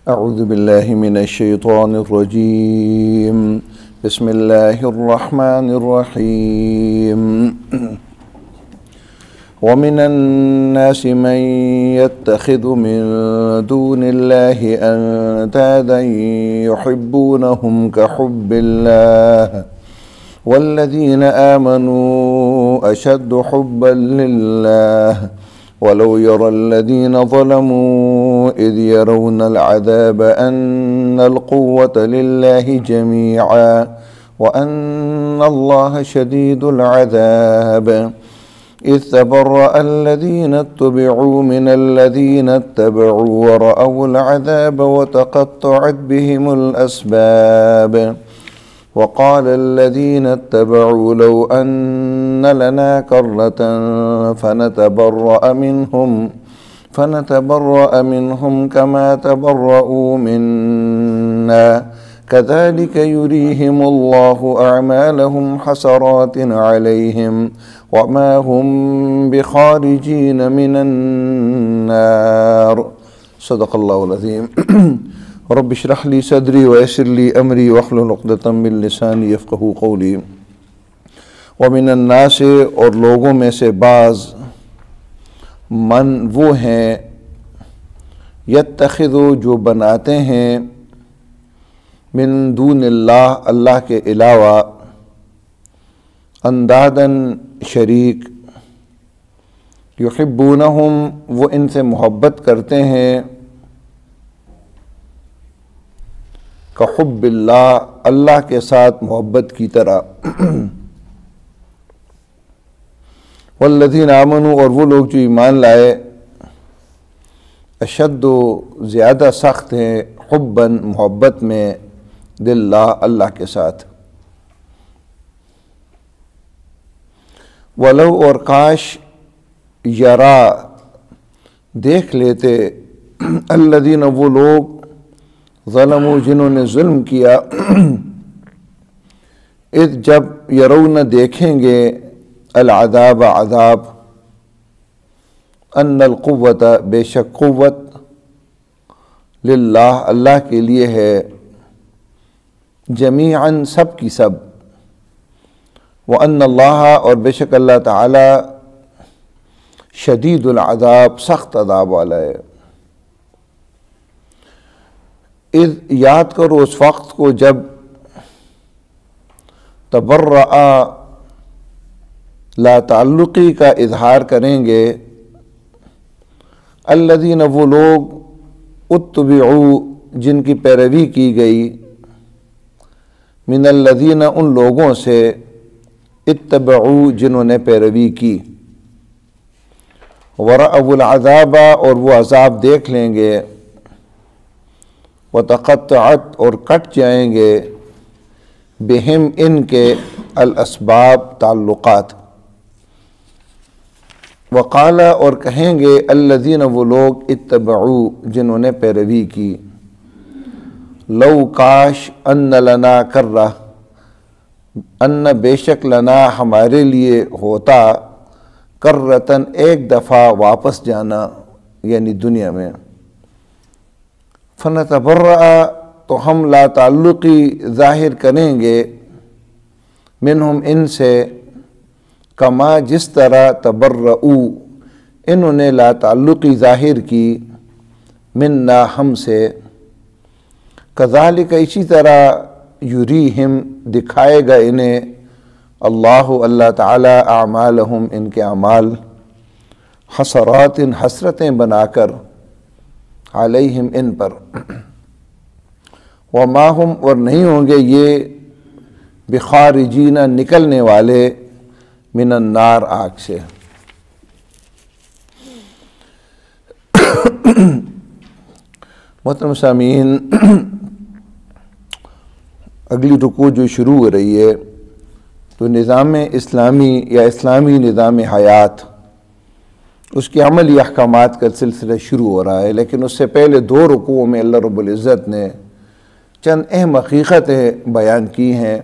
اعوذ باللہ من الشیطان الرجیم بسم اللہ الرحمن الرحیم ومن الناس من يتخذ من دون الله اندادا يحبونهم كحب الله والذين آمنوا أشد حبا لله ولو يرى الذين ظلموا إذ يرون العذاب أن القوة لله جميعا وأن الله شديد العذاب إذ تبرأ الذين اتبعوا من الذين اتبعوا ورأوا العذاب وتقطعت بهم الأسباب وقال الذين اتبعوا لو أن لنا كرة فنتبرأ منهم كما تبرؤوا منا كذلك يريهم الله أعمالهم حسرات عليهم وما هم بخارجين من النار صدق الله العظيم رب اشرح لي صدري ويسر لي امری واحلل عقدۃ من لسانی یفقہوا قولی ومن الناس اور لوگوں میں سے بعض من وہ ہیں یتخذ جو بناتے ہیں من دون اللہ اللہ کے علاوہ اندادن شریک یحبونہم وہ ان سے محبت کرتے ہیں کحب اللہ اللہ کے ساتھ محبت کی طرح والذین آمنوا اور وہ لوگ جو ایمان لائے اشد زیادہ سخت ہیں حباً محبت میں للہ اللہ کے ساتھ ولو اور کاش یرا دیکھ لیتے الذین وہ لوگ ظلموا جنہوں نے ظلم کیا اذ جب یرون دیکھیں گے العذاب عذاب ان القوت بے شک قوت للہ اللہ کے لیے ہے جمیعاً سب کی سب وان اللہ اور بے شک اللہ تعالی شدید العذاب سخت عذاب والا ہے اذ یاد کرو اس وقت کو جب تبرأ لا تعلقی کا اظہار کریں گے الذین وہ لوگ اتبعوا جن کی پیروی کی گئی من الذین ان لوگوں سے اتبعوا جنہوں نے پیروی کی ورأوا العذاب اور وہ عذاب دیکھ لیں گے وتقطعت اور کٹ جائیں گے بہم ان کے الاسباب تعلقات وقال اور کہیں گے الذین وہ لوگ اتبعوا جنہوں نے پیروی کی لو کاش ان لنا کرہ ان بے شک لنا ہمارے لیے ہوتا کرتن ایک دفعہ واپس جانا یعنی دنیا میں فنتبرأ تو ہم لا تعلقی ظاہر کریں گے منہم ان سے کما جس طرح تبرؤ انہوں نے لا تعلقی ظاہر کی منا ہم سے کذالک اسی طرح یریہم دکھائے گا انہیں اللہ تعالی اعمالہم ان کے اعمال حسرات حسرتیں بنا کر علیہم ان پر وما ہم اور نہیں ہوں گے یہ بخارجین نکلنے والے من النار آگ سے محترم سامعین اگلی رکوع جو شروع ہو رہی ہے تو نظام اسلامی یا اسلامی نظام حیات اس کے عملی احکامات کا سلسلہ شروع ہو رہا ہے لیکن اس سے پہلے 2 رکوعوں میں اللہ رب العزت نے چند اہم حقیقتیں بیان کی ہیں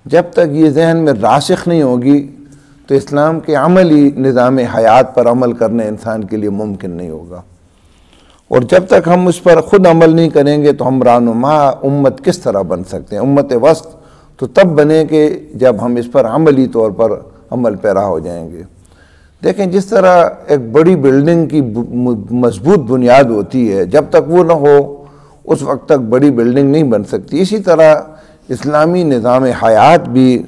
جب تک یہ ذہن میں راسخ نہیں ہوگی تو اسلام کے عملی نظام حیات پر عمل کرنا انسان کے لیے ممکن نہیں ہوگا اور جب تک ہم اس پر خود عمل نہیں کریں گے تو ہم رہنما امت کس طرح بن سکتے ہیں؟ امت وسط تو تب بنے کہ جب ہم اس پر عملی طور پر عمل پیرا ہو جائیں گے۔ دیکھیں جس طرح ایک بڑی بلڈنگ کی مضبوط بنیاد ہوتی ہے، جب تک وہ نہ ہو اس وقت تک بڑی بلڈنگ نہیں بن سکتی، اسی طرح اسلامی نظام حیات بھی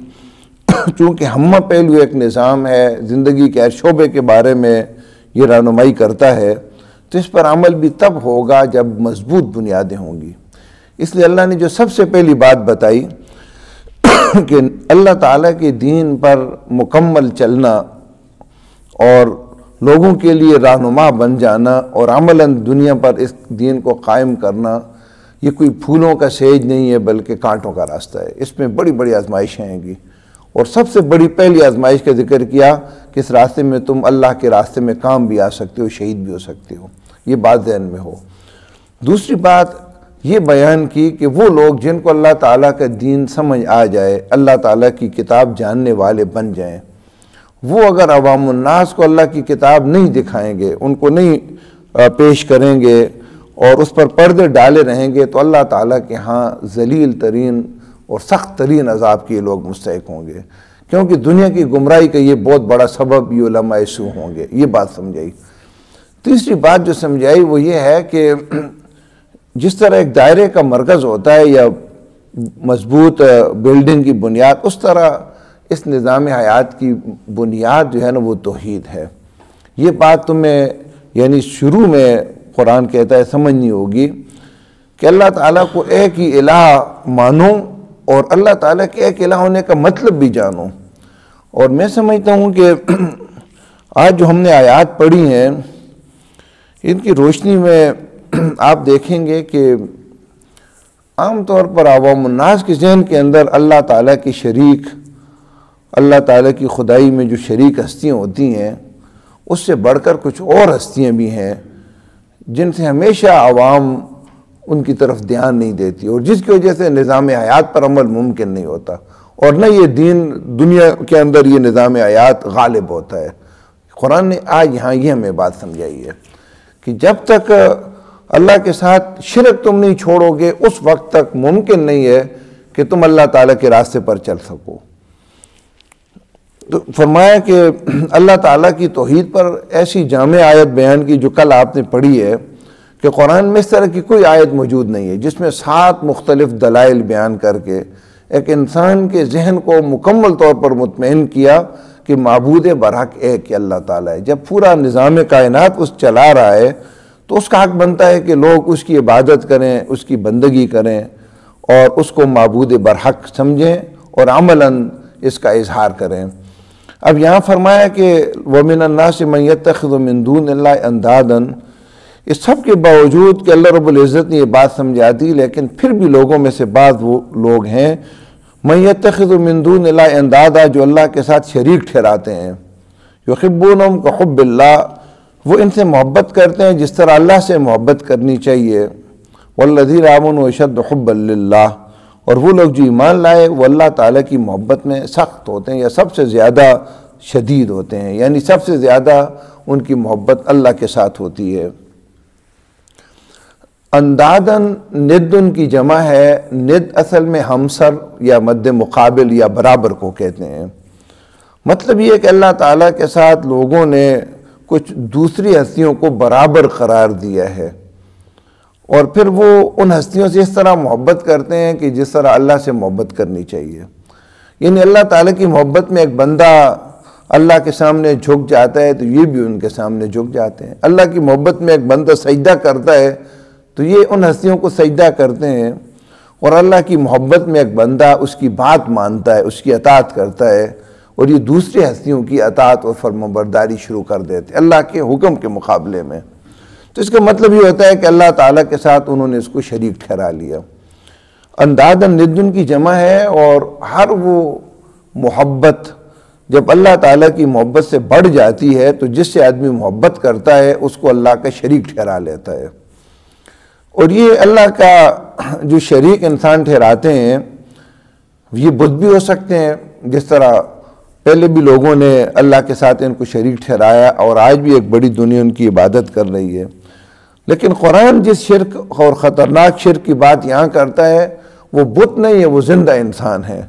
چونکہ ہمہ پہلو ایک نظام ہے، زندگی کے ہر شعبے کے بارے میں یہ رہنمائی کرتا ہے، تو اس پر عمل بھی تب ہوگا جب مضبوط بنیادیں ہوں گی۔ اس لیے اللہ نے جو سب سے پہلی بات بتائی کہ اللہ تعالیٰ کے دین پر مکمل چلنا اور لوگوں کے لیے رہنما بن جانا اور عملاً دنیا پر اس دین کو قائم کرنا، یہ کوئی پھولوں کا سیج نہیں ہے بلکہ کانٹوں کا راستہ ہے۔ اس میں بڑی بڑی آزمائشیں آئیں گی، اور سب سے بڑی پہلی آزمائش کا ذکر کیا کہ اس راستے میں تم اللہ کے راستے میں کام بھی آ سکتے ہو، شہید بھی ہو سکتے ہو، یہ بات ذہن میں ہو۔ دوسری بات یہ بیان کی کہ وہ لوگ جن کو اللہ تعالیٰ کا دین سمجھ آ جائے، اللہ تعالیٰ کی کتاب جاننے والے بن جائیں، وہ اگر عوام الناس کو اللہ کی کتاب نہیں دکھائیں گے، ان کو نہیں پیش کریں گے اور اس پر پردے ڈالے رہیں گے، تو اللہ تعالیٰ کے ہاں ذلیل ترین اور سخت ترین عذاب کے لوگ مستحق ہوں گے، کیونکہ دنیا کی گمراہی کا یہ بہت بڑا سبب یہ علماء سو ہوں گے۔ یہ بات سمجھائی۔ تیسری بات جو سمجھائی وہ یہ ہے کہ جس طرح ایک دائرے کا مرکز ہوتا ہے یا مضبوط بلڈنگ کی بنیاد، اس طرح اس نظام حیات کی بنیاد جو ہے نا وہ توحید ہے۔ یہ بات تمہیں یعنی شروع میں قرآن کہتا ہے سمجھنی ہوگی کہ اللہ تعالیٰ کو ایک ہی الہ مانو اور اللہ تعالیٰ کے ایک الہ ہونے کا مطلب بھی جانو۔ اور میں سمجھتا ہوں کہ آج جو ہم نے آیات پڑھی ہیں ان کی روشنی میں آپ دیکھیں گے کہ عام طور پر عوام الناس کے ذہن کے اندر اللہ تعالیٰ کی شریک، اللہ تعالیٰ کی خدائی میں جو شریک ہستیاں ہوتی ہیں اس سے بڑھ کر کچھ اور ہستیاں بھی ہیں جن سے ہمیشہ عوام ان کی طرف دھیان نہیں دیتی، اور جس کی وجہ سے نظام حیات پر عمل ممکن نہیں ہوتا، اور نہ یہ دنیا کے اندر یہ نظام حیات غالب ہوتا ہے۔ قرآن نے آج یہاں یہ ہمیں بات سمجھائی ہے کہ جب تک اللہ کے ساتھ شرک تم نہیں چھوڑو گے اس وقت تک ممکن نہیں ہے کہ تم اللہ تعالیٰ کے راستے پر چل سکو۔ تو فرمایا کہ اللہ تعالیٰ کی توحید پر ایسی جامع آیت بیان کی جو کل آپ نے پڑھی ہے کہ قرآن میں اس طرح کی کوئی آیت موجود نہیں ہے جس میں 7 مختلف دلائل بیان کر کے ایک انسان کے ذہن کو مکمل طور پر مطمئن کیا کہ معبود برحق ایک اللہ تعالیٰ ہے۔ جب پورا نظام کائنات اس چلا رہا ہے تو اس کا حق بنتا ہے کہ لوگ اس کی عبادت کریں، اس کی بندگی کریں اور اس کو معبود برحق سمجھیں اور عملاً اس کا اظہار کریں۔ اب یہاں فرمایا کہ وَمِنَ النَّاسِ مَن يَتَّخِذُ مِن دُونِ اللَّهِ أَندَادًا، اس سب کے باوجود کہ اللہ رب العزت نے یہ بات سمجھا دی، لیکن پھر بھی لوگوں میں سے بعض وہ لوگ ہیں مَن يَتَّخِذُ مِن دُونِ اللَّهِ أَندَادًا، جو اللہ کے ساتھ شریک ٹھہراتے ہیں، يُحِبُّونَهُمْ كَحُبِّ اللَّهِ، وہ ان سے محبت کرتے ہیں جس طرح اللہ سے محبت کرنی چاہیے، وَالَّذِينَ آمَنُوا أَشَدُّ حُبًّا لِلَّهِ، اور وہ لوگ جو ایمان لائے وہ اللہ تعالیٰ کی محبت میں سخت ہوتے ہیں یا سب سے زیادہ شدید ہوتے ہیں، یعنی سب سے زیادہ ان کی محبت اللہ کے ساتھ ہوتی ہے۔ اندادن ندن کی جمع ہے، ند اصل میں ہمسر یا مد مقابل یا برابر کو کہتے ہیں۔ مطلب یہ ہے کہ اللہ تعالیٰ کے ساتھ لوگوں نے کچھ دوسری ہستیوں کو برابر قرار دیا ہے، اور پھر وہ ان ہستیوں سے اس طرح محبت کرتے ہیں کہ جس طرح اللہ سے محبت کرنی چاہیے۔ یعنی اللہ تعالیٰ کی محبت میں ایک بندہ اللہ کے سامنے جھک جاتا ہے تو یہ بھی ان کے سامنے جھک جاتے ہیں۔ اللہ کی محبت میں ایک بندہ سجدہ کرتا ہے تو یہ ان ہستیوں کو سجدہ کرتے ہیں، اور اللہ کی محبت میں ایک بندہ اس کی بات مانتا ہے، اس کی اطاعت کرتا ہے، اور یہ دوسری ہستیوں کی اطاعت اور فرمانبرداری شروع کر دیتے اللہ کے حکم کے مقابلے میں۔ تو اس کا مطلب یہ ہوتا ہے کہ اللہ تعالیٰ کے ساتھ انہوں نے اس کو شریک ٹھہرا لیا۔ اندادن ندن کی جمع ہے، اور ہر وہ محبت جب اللہ تعالیٰ کی محبت سے بڑھ جاتی ہے تو جس سے آدمی محبت کرتا ہے اس کو اللہ کا شریک ٹھہرا لیتا ہے۔ اور یہ اللہ کا جو شریک انسان ٹھہراتے ہیں یہ بت بھی ہو سکتے ہیں، جس طرح پہلے بھی لوگوں نے اللہ کے ساتھ ان کو شریک ٹھہرایا، اور آج بھی ایک بڑی دنیا ان کی عبادت کر رہی ہے۔ لیکن قرآن جس شرک اور خطرناک شرک کی بات یہاں کرتا ہے وہ بت نہیں ہے، وہ زندہ انسان ہے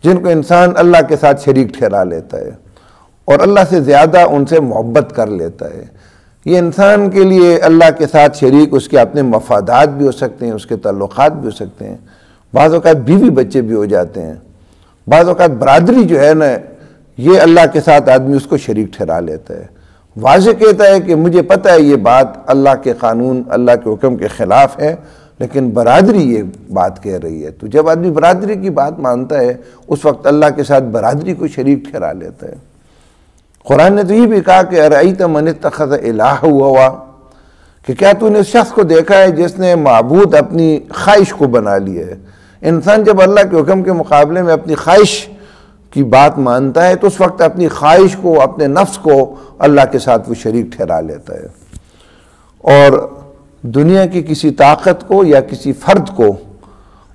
جن کو انسان اللہ کے ساتھ شریک ٹھہرا لیتا ہے اور اللہ سے زیادہ ان سے محبت کر لیتا ہے۔ یہ انسان کے لیے اللہ کے ساتھ شریک اس کے اپنے مفادات بھی ہو سکتے ہیں، اس کے تعلقات بھی ہو سکتے ہیں، بعض اوقات بیوی بچے بھی ہو جاتے ہیں، بعض اوقات برادری جو ہے نا یہ اللہ کے ساتھ آدمی اس کو شریک ٹھہرا لیتا ہے۔ واضح کہتا ہے کہ مجھے پتہ ہے یہ بات اللہ کے قانون، اللہ کے حکم کے خلاف ہے، لیکن برادری یہ بات کہہ رہی ہے۔ تو جب آدمی برادری کی بات مانتا ہے اس وقت اللہ کے ساتھ برادری کو شریک ٹھہرا لیتا ہے۔ قرآن نے تو یہ بھی کہا کہ ارأیت من اتخذ الہہ ہوا، کہ کیا تو نے اس شخص کو دیکھا ہے جس نے معبود اپنی خواہش کو بنا لیا ہے۔ انسان جب اللہ کے حکم کے مقابلے میں اپنی خواہش کی بات مانتا ہے تو اس وقت اپنی خواہش کو، اپنے نفس کو اللہ کے ساتھ وہ شریک ٹھہرا لیتا ہے، اور دنیا کی کسی طاقت کو یا کسی فرد کو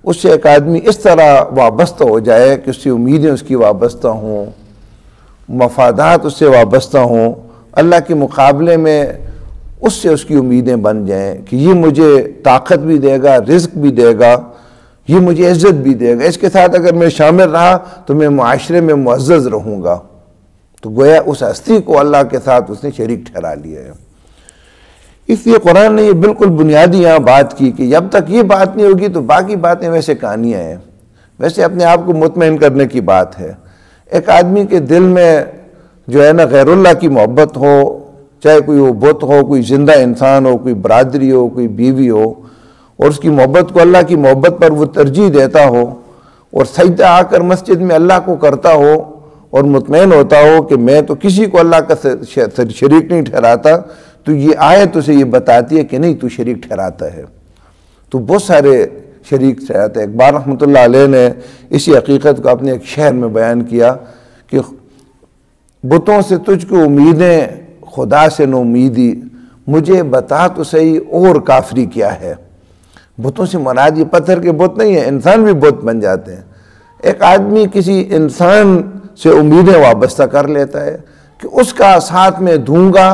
اس سے ایک آدمی اس طرح وابستہ ہو جائے کہ اس سے امیدیں اس کی وابستہ ہوں، مفادات اس سے وابستہ ہوں، اللہ کے مقابلے میں اس سے اس کی امیدیں بن جائیں کہ یہ مجھے طاقت بھی دے گا، رزق بھی دے گا، یہ مجھے عزت بھی دے گا، اس کے ساتھ اگر میں شامل رہا تو میں معاشرے میں معزز رہوں گا۔ تو گویا اس ہستی کو اللہ کے ساتھ اس نے شریک ٹھہرا لیا ہے۔ اس لیے قرآن نے یہ بالکل بنیادی یہاں بات کی کہ جب تک یہ بات نہیں ہوگی تو باقی باتیں ویسے کہانیاں ہیں، ویسے اپنے آپ کو مطمئن کرنے کی بات ہے۔ ایک آدمی کے دل میں جو ہے نا غیر اللہ کی محبت ہو، چاہے کوئی وہ بت ہو، کوئی زندہ انسان ہو، کوئی برادری ہو، کوئی بیوی ہو، اور اس کی محبت کو اللہ کی محبت پر وہ ترجیح دیتا ہو اور سجدہ آ کر مسجد میں اللہ کو کرتا ہو اور مطمئن ہوتا ہو کہ میں تو کسی کو اللہ کا شریک نہیں ٹھہراتا، تو یہ آیت اسے یہ بتاتی ہے کہ نہیں تو شریک ٹھہراتا ہے۔ تو بہت سارے شریک ٹھہراتے ہیں۔ اقبال رحمۃ اللہ علیہ نے اسی حقیقت کو اپنے ایک شعر میں بیان کیا کہ بتوں سے تجھ کو امیدیں، خدا سے نو امیدی، مجھے بتا تو صحیح اور کافری کیا ہے۔ بتوں سے مراد یہ پتھر کے بت نہیں ہے، انسان بھی بت بن جاتے ہیں۔ ایک آدمی کسی انسان سے امیدیں وابستہ کر لیتا ہے کہ اس کا ساتھ میں دوں گا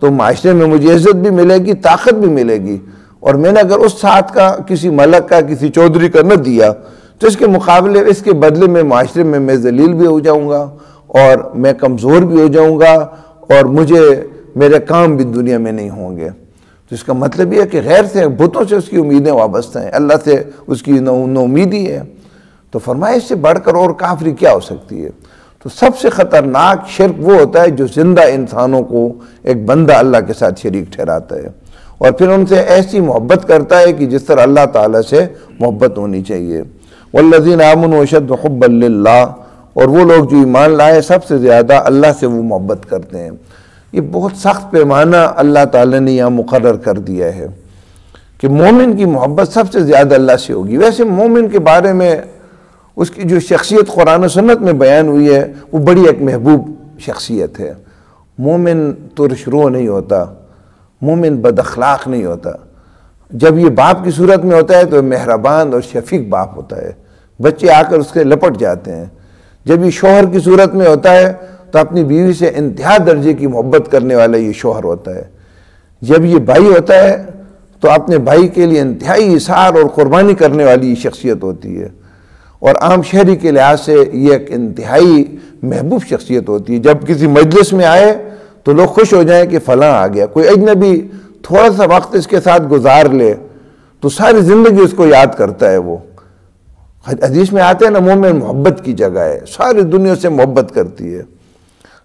تو معاشرے میں مجھے عزت بھی ملے گی، طاقت بھی ملے گی، اور میں نے اگر اس ساتھ کا کسی ملک کا، کسی چودھری کا نہ دیا تو اس کے مقابلے، اس کے بدلے میں معاشرے میں میں ذلیل بھی ہو جاؤں گا اور میں کمزور بھی ہو جاؤں گا اور مجھے میرے کام بھی دنیا میں نہیں ہوں گے۔ تو اس کا مطلب یہ ہے کہ غیر سے، بتوں سے اس کی امیدیں وابستہ ہیں، اللہ سے اس کی نو امیدی ہے۔ تو فرمایا اس سے بڑھ کر اور کافری کیا ہو سکتی ہے؟ تو سب سے خطرناک شرک وہ ہوتا ہے جو زندہ انسانوں کو ایک بندہ اللہ کے ساتھ شریک ٹھہراتا ہے اور پھر ان سے ایسی محبت کرتا ہے کہ جس طرح اللہ تعالیٰ سے محبت ہونی چاہیے۔ والذین آمنوا اشد حبا للہ، اور وہ لوگ جو ایمان لائے سب سے زیادہ اللہ سے وہ محبت کرتے ہیں۔ یہ بہت سخت پیمانہ اللہ تعالیٰ نے یہاں مقرر کر دیا ہے کہ مومن کی محبت سب سے زیادہ اللہ سے ہوگی۔ ویسے مومن کے بارے میں اس کی جو شخصیت قرآن و سنت میں بیان ہوئی ہے وہ بڑی ایک محبوب شخصیت ہے۔ مومن ترش رو نہیں ہوتا، مومن بد اخلاق نہیں ہوتا۔ جب یہ باپ کی صورت میں ہوتا ہے تو مہربان اور شفیق باپ ہوتا ہے، بچے آ کر اس کے لپٹ جاتے ہیں۔ جب یہ شوہر کی صورت میں ہوتا ہے تو اپنی بیوی سے انتہا درجے کی محبت کرنے والا یہ شوہر ہوتا ہے۔ جب یہ بھائی ہوتا ہے تو اپنے بھائی کے لیے انتہائی اظہار اور قربانی کرنے والی یہ شخصیت ہوتی ہے، اور عام شہری کے لحاظ سے یہ ایک انتہائی محبوب شخصیت ہوتی ہے۔ جب کسی مجلس میں آئے تو لوگ خوش ہو جائیں کہ فلاں آ گیا۔ کوئی اجنبی تھوڑا سا وقت اس کے ساتھ گزار لے تو ساری زندگی اس کو یاد کرتا ہے۔ وہ حدیث میں آتے ہیں نا، مومن محبت کی جگہ ہے، ساری دنیا سے محبت کرتی ہے،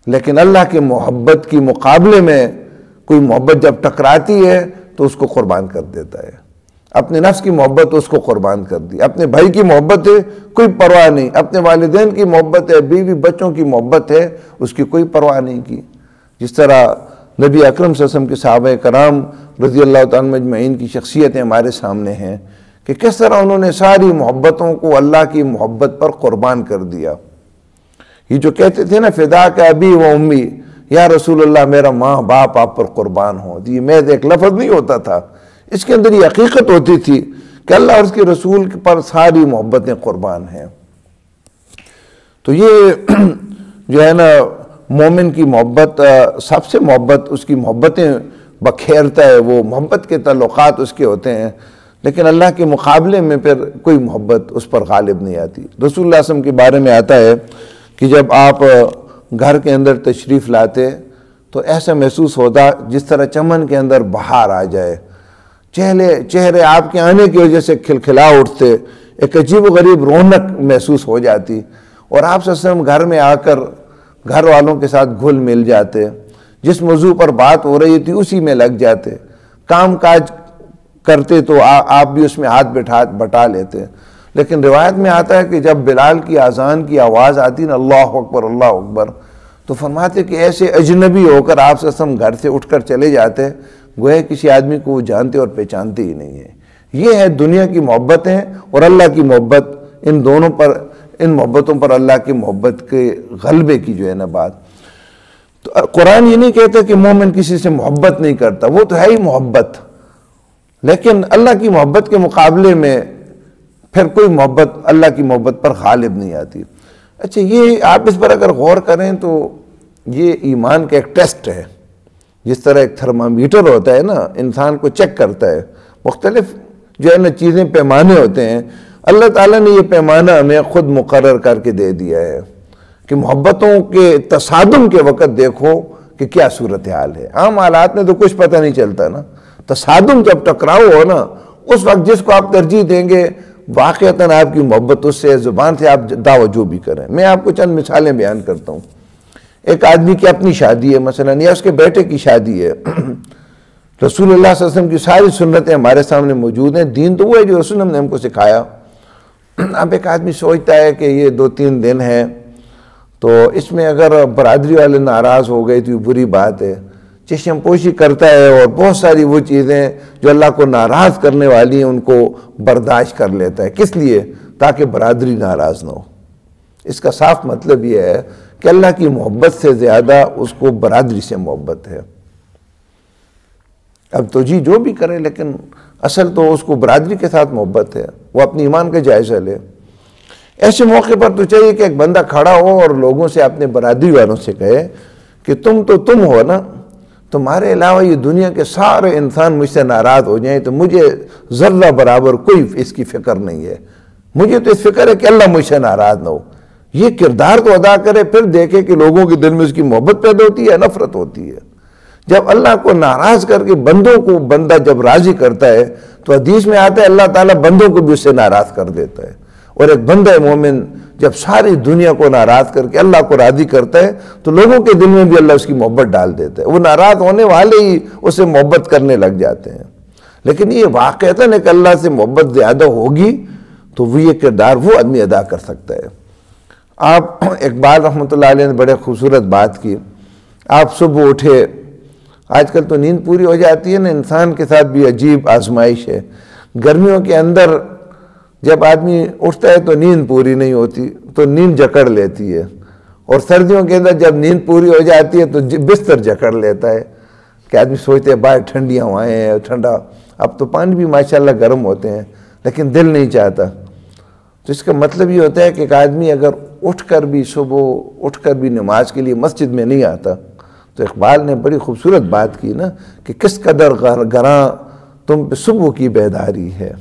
لیکن اللہ کے محبت کی مقابلے میں کوئی محبت جب ٹکراتی ہے تو اس کو قربان کر دیتا ہے۔ اپنے نفس کی محبت اس کو قربان کر دی، اپنے بھائی کی محبت ہے کوئی پرواہ نہیں، اپنے والدین کی محبت ہے، بیوی بچوں کی محبت ہے، اس کی کوئی پرواہ نہیں کی۔ جس طرح نبی اکرم صلی اللہ علیہ وسلم کے صحابہ کرام رضی اللہ تعالیٰ مجمعین کی شخصیتیں ہمارے سامنے ہیں کہ کس طرح انہوں نے ساری محبتوں کو اللہ کی محبت پر قربان کر دیا۔ یہ جو کہتے تھے نا فدا کا ابی و امی، یا رسول اللہ میرا ماں باپ آپ پر قربان ہو، یہ محض ایک لفظ نہیں ہوتا تھا، اس کے اندر یہ حقیقت ہوتی تھی کہ اللہ اور اس کے رسول پر ساری محبتیں قربان ہیں۔ تو یہ جو ہے نا مومن کی محبت، سب سے محبت، اس کی محبتیں بکھیرتا ہے، وہ محبت کے تعلقات اس کے ہوتے ہیں، لیکن اللہ کے مقابلے میں پھر کوئی محبت اس پر غالب نہیں آتی۔ رسول اللہ صلی اللہ علیہ وسلم کے بارے میں آتا ہے کہ جب آپ گھر کے اندر تشریف لاتے تو ایسا محسوس ہوتا جس طرح چمن کے اندر بہار آ جائے، چہرے آپ کے آنے کی وجہ سے کھلکھلا اٹھتے، ایک عجیب و غریب رونق محسوس ہو جاتی، اور آپ صلی اللہ علیہ وسلم گھر میں آ کر گھر والوں کے ساتھ گھل مل جاتے، جس موضوع پر بات ہو رہی تھی اسی میں لگ جاتے، کام کاج کرتے تو آپ بھی اس میں ہاتھ بٹا لیتے۔ لیکن روایت میں آتا ہے کہ جب بلال کی اذان کی آواز آتی نا، اللہ اکبر اللہ اکبر، تو فرماتے کہ ایسے اجنبی ہو کر آپ صلی اللہ علیہ وسلم گھر سے اٹھ کر چلے جاتے، گویا کسی آدمی کو وہ جانتے اور پہچانتے ہی نہیں ہیں۔ یہ ہے دنیا کی محبتیں اور اللہ کی محبت، ان محبتوں پر اللہ کی محبت کے غلبے کی جو ہے نا بات۔ تو قرآن یہ نہیں کہتا کہ مومن کسی سے محبت نہیں کرتا، وہ تو ہے ہی محبت، لیکن اللہ کی محبت کے مقابلے میں پھر کوئی محبت اللہ کی محبت پر غالب نہیں آتی۔ اچھا، یہ آپ اس پر اگر غور کریں تو یہ ایمان کا ایک ٹیسٹ ہے، جس طرح ایک تھرمامیٹر ہوتا ہے نا، انسان کو چیک کرتا ہے، مختلف جو ہے نا چیزیں، پیمانے ہوتے ہیں۔ اللہ تعالیٰ نے یہ پیمانہ ہمیں خود مقرر کر کے دے دیا ہے کہ محبتوں کے تصادم کے وقت دیکھو کہ کیا صورتحال ہے۔ عام حالات میں تو کچھ پتہ نہیں چلتا نا، تصادم جب ٹکراؤ ہو نا، اس وقت جس کو آپ ترجیح دیں گے واقعتاً آپ کی محبت اس سے، زبان سے آپ دعویٰ جو بھی کریں۔ میں آپ کو چند مثالیں بیان کرتا ہوں۔ ایک آدمی کی اپنی شادی ہے مثلا، یا اس کے بیٹے کی شادی ہے، رسول اللہ صلی اللہ علیہ وسلم کی ساری سنتیں ہمارے سامنے موجود ہیں، دین تو وہ ہے جو رسول اللہ نے ہم کو سکھایا۔ اب ایک آدمی سوچتا ہے کہ یہ 2-3 دن ہیں، تو اس میں اگر برادری والے ناراض ہو گئے تو یہ بری بات ہے، چشم پوشی کرتا ہے اور بہت ساری وہ چیزیں جو اللہ کو ناراض کرنے والی ہیں ان کو برداشت کر لیتا ہے۔ کس لیے؟ تاکہ برادری ناراض نہ ہو۔ اس کا صاف مطلب یہ ہے کہ اللہ کی محبت سے زیادہ اس کو برادری سے محبت ہے۔ اب تو جی جو بھی کرے، لیکن اصل تو اس کو برادری کے ساتھ محبت ہے، وہ اپنی ایمان کا جائزہ لے۔ ایسے موقع پر تو چاہیے کہ ایک بندہ کھڑا ہو اور لوگوں سے، اپنے برادری والوں سے کہے کہ تم ہو نا، تمہارے علاوہ یہ دنیا کے سارے انسان مجھ سے ناراض ہو جائیں تو مجھے ذرہ برابر کوئی اس کی فکر نہیں ہے، مجھے تو اس فکر ہے کہ اللہ مجھ سے ناراض نہ ہو۔ یہ کردار تو ادا کرے، پھر دیکھے کہ لوگوں کے دل میں اس کی محبت پیدا ہوتی ہے، نفرت ہوتی ہے۔ جب اللہ کو ناراض کر کے بندوں کو بندہ جب راضی کرتا ہے تو حدیث میں آتا ہے اللہ تعالیٰ بندوں کو بھی اس سے ناراض کر دیتا ہے۔ اور ایک بندہ مومن جب ساری دنیا کو ناراض کر کے اللہ کو راضی کرتا ہے تو لوگوں کے دل میں بھی اللہ اس کی محبت ڈال دیتا ہے، وہ ناراض ہونے والے ہی اسے محبت کرنے لگ جاتے ہیں۔ لیکن یہ واقعتاً کہ اللہ سے محبت زیادہ ہوگی تو وہ یہ کردار وہ آدمی ادا کر سکتا ہے۔ آپ اقبال رحمۃ اللہ علیہ نے بڑے خوبصورت بات کی، آپ صبح اٹھے، آج کل تو نیند پوری ہو جاتی ہے نا، انسان کے ساتھ بھی عجیب آزمائش ہے۔ گرمیوں کے اندر جب آدمی اٹھتا ہے تو نیند پوری نہیں ہوتی تو نیند جکڑ لیتی ہے، اور سردیوں کے اندر جب نیند پوری ہو جاتی ہے تو بستر جکڑ لیتا ہے کہ آدمی سوچتے ہیں باہر ٹھنڈیاں ہوائیں ہیں، ٹھنڈا، اب تو پانی بھی ماشاءاللہ گرم ہوتے ہیں لیکن دل نہیں چاہتا۔ تو اس کا مطلب یہ ہوتا ہے کہ ایک آدمی اگر صبح اٹھ کر بھی نماز کے لیے مسجد میں نہیں آتا، تو اقبال نے بڑی خوبصورت بات کی نا کہ کس قدر گراں تم پہ صبح کی بیداری ہے،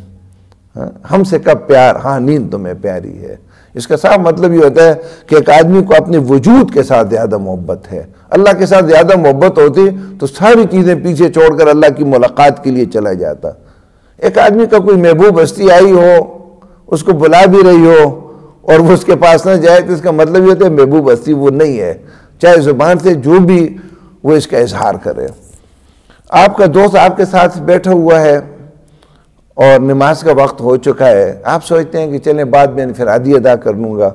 ہم سے کب پیار، ہاں نیند تمہیں پیاری ہے۔ اس کا صاف مطلب یہ ہوتا ہے کہ ایک آدمی کو اپنے وجود کے ساتھ زیادہ محبت ہے۔ اللہ کے ساتھ زیادہ محبت ہوتی تو ساری چیزیں پیچھے چھوڑ کر اللہ کی ملاقات کے لیے چلا جاتا۔ ایک آدمی کا کوئی محبوب ہستی آئی ہو، اس کو بلا بھی رہی ہو اور وہ اس کے پاس نہ جائے تو اس کا مطلب یہ ہوتا ہے محبوب ہستی وہ نہیں ہے، چاہے زبان سے جو بھی وہ اس کا اظہار کرے۔ آپ کا دوست آپ کے ساتھ بیٹھا ہوا ہے اور نماز کا وقت ہو چکا ہے، آپ سوچتے ہیں کہ چلیں بعد میں انفرادی ادا کر لوں گا،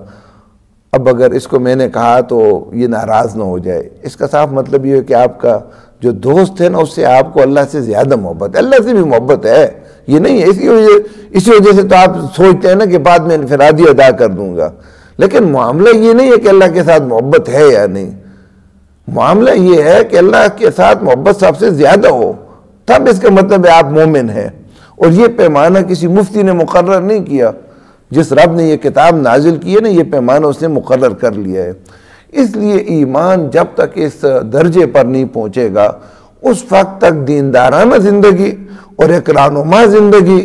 اب اگر اس کو میں نے کہا تو یہ ناراض نہ ہو جائے۔ اس کا صاف مطلب یہ ہے کہ آپ کا جو دوست ہے نا اس سے آپ کو اللہ سے زیادہ محبت ہے، اللہ سے بھی محبت ہے، یہ نہیں ہے اسی وجہ سے تو آپ سوچتے ہیں نا کہ بعد میں انفرادی ادا کر دوں گا۔ لیکن معاملہ یہ نہیں ہے کہ اللہ کے ساتھ محبت ہے یا نہیں، معاملہ یہ ہے کہ اللہ کے ساتھ محبت سب سے زیادہ ہو، تب اس کا مطلب ہے آپ مومن ہیں۔ اور یہ پیمانہ کسی مفتی نے مقرر نہیں کیا، جس رب نے یہ کتاب نازل کی ہے نا، یہ پیمانہ اس نے مقرر کر لیا ہے۔ اس لیے ایمان جب تک اس درجے پر نہیں پہنچے گا، اس وقت تک دیندارانہ زندگی اور ایک رہنما زندگی